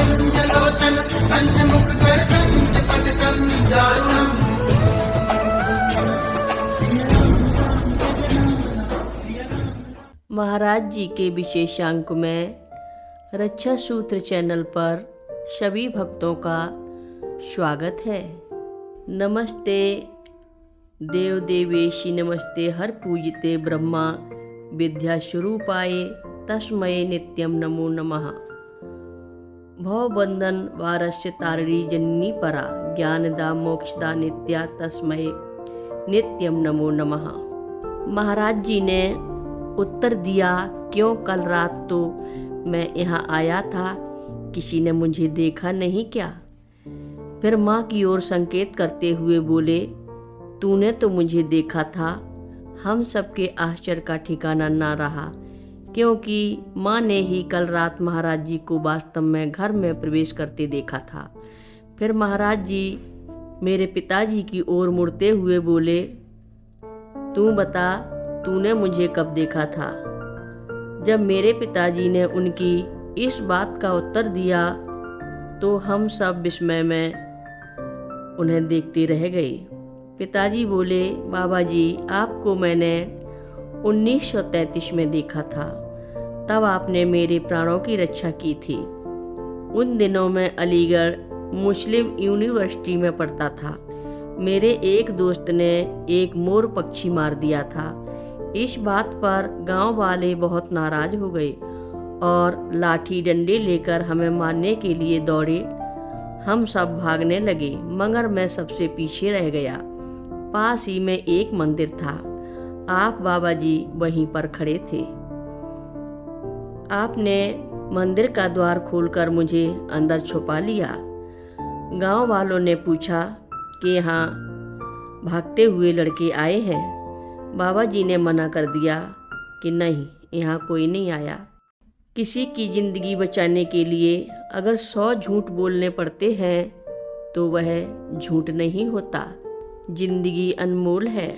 कंचलोचन कंचमुख कर कंचपद कंजारुणम। महाराज जी के विशेषांक में रक्षा सूत्र चैनल पर सभी भक्तों का स्वागत है। नमस्ते देव देवेशी, नमस्ते हर पूजिते ब्रह्मा विद्या स्वरूपाय तस्मये नित्यम नमो नमः। भवबंधन वारस्य तारिणी जननी परा, ज्ञानदा मोक्षदा नित्या तस्मये नित्यम नमो नमः। महाराज जी ने उत्तर दिया, क्यों कल रात तो मैं यहाँ आया था, किसी ने मुझे देखा नहीं क्या? फिर माँ की ओर संकेत करते हुए बोले, तूने तो मुझे देखा था। हम सबके आश्चर्य का ठिकाना ना रहा, क्योंकि माँ ने ही कल रात महाराज जी को वास्तव में घर में प्रवेश करते देखा था। फिर महाराज जी मेरे पिताजी की ओर मुड़ते हुए बोले, तू बता, तूने मुझे कब देखा था? जब मेरे पिताजी ने उनकी इस बात का उत्तर दिया तो हम सब विस्मय में उन्हें देखते रह गए। पिताजी बोले, बाबा जी, आपको मैंने 1933 में देखा था, तब आपने मेरे प्राणों की रक्षा की थी। उन दिनों में अलीगढ़ मुस्लिम यूनिवर्सिटी में पढ़ता था। मेरे एक दोस्त ने एक मोर पक्षी मार दिया था। इस बात पर गांव वाले बहुत नाराज हो गए और लाठी डंडे लेकर हमें मारने के लिए दौड़े। हम सब भागने लगे, मगर मैं सबसे पीछे रह गया। पास ही में एक मंदिर था। आप बाबा जी वहीं पर खड़े थे। आपने मंदिर का द्वार खोलकर मुझे अंदर छुपा लिया। गांव वालों ने पूछा कि यहाँ भागते हुए लड़के आए हैं। बाबा जी ने मना कर दिया कि नहीं, यहाँ कोई नहीं आया। किसी की ज़िंदगी बचाने के लिए अगर 100 झूठ बोलने पड़ते हैं तो वह झूठ नहीं होता। जिंदगी अनमोल है।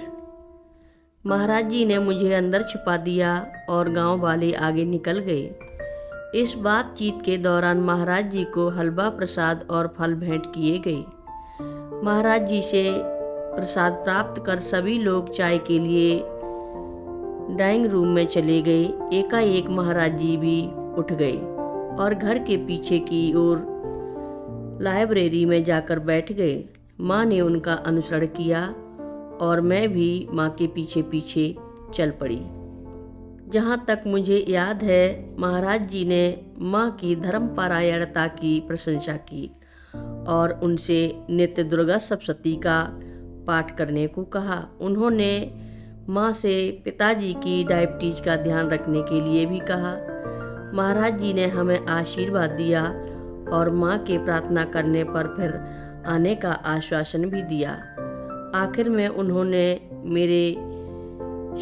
महाराज जी ने मुझे अंदर छुपा दिया और गांव वाले आगे निकल गए। इस बातचीत के दौरान महाराज जी को हलवा प्रसाद और फल भेंट किए गए। महाराज जी से प्रसाद प्राप्त कर सभी लोग चाय के लिए डाइनिंग रूम में चले गए। एकाएक महाराज जी भी उठ गए और घर के पीछे की ओर लाइब्रेरी में जाकर बैठ गए। माँ ने उनका अनुसरण किया और मैं भी माँ के पीछे पीछे चल पड़ी। जहाँ तक मुझे याद है, महाराज जी ने माँ की धर्मपरायणता की प्रशंसा की और उनसे नित्य दुर्गा सप्तशती का पाठ करने को कहा। उन्होंने माँ से पिताजी की डायबिटीज का ध्यान रखने के लिए भी कहा। महाराज जी ने हमें आशीर्वाद दिया और माँ के प्रार्थना करने पर फिर आने का आश्वासन भी दिया। आखिर में उन्होंने मेरे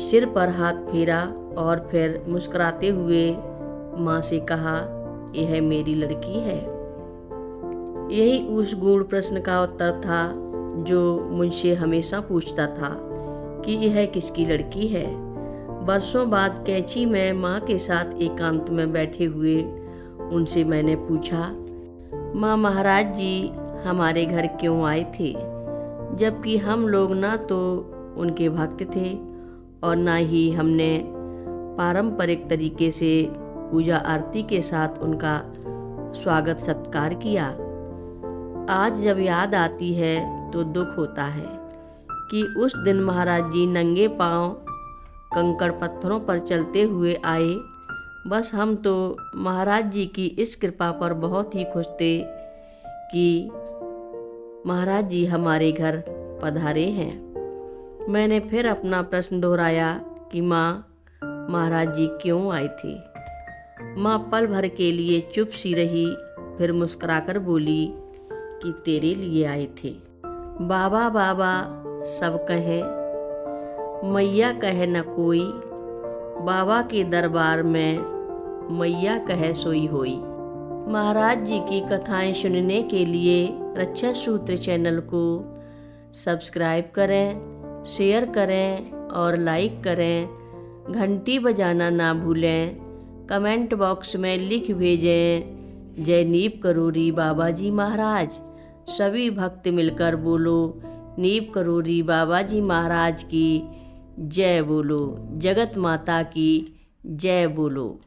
सिर पर हाथ फेरा और फिर मुस्कुराते हुए माँ से कहा, यह मेरी लड़की है। यही उस गूढ़ प्रश्न का उत्तर था जो मुझसे हमेशा पूछता था कि यह किसकी लड़की है। बरसों बाद कैंची में माँ के साथ एकांत में बैठे हुए उनसे मैंने पूछा, माँ, महाराज जी हमारे घर क्यों आए थे, जबकि हम लोग ना तो उनके भक्त थे और ना ही हमने पारंपरिक तरीके से पूजा आरती के साथ उनका स्वागत सत्कार किया। आज जब याद आती है तो दुख होता है कि उस दिन महाराज जी नंगे पांव कंकड़ पत्थरों पर चलते हुए आए। बस हम तो महाराज जी की इस कृपा पर बहुत ही खुश थे कि महाराज जी हमारे घर पधारे हैं। मैंने फिर अपना प्रश्न दोहराया कि माँ, महाराज जी क्यों आए थे? माँ पल भर के लिए चुप सी रही, फिर मुस्कुराकर बोली कि तेरे लिए आए थे। बाबा बाबा सब कहें, मैया कहे न कोई, बाबा के दरबार में मैया कहे सोई होई। महाराज जी की कथाएं सुनने के लिए रक्षा सूत्र चैनल को सब्सक्राइब करें, शेयर करें और लाइक करें। घंटी बजाना ना भूलें। कमेंट बॉक्स में लिख भेजें जय नीप करोरी बाबा जी महाराज। सभी भक्त मिलकर बोलो, नीप करोरी बाबा जी महाराज की जय बोलो, जगत माता की जय बोलो।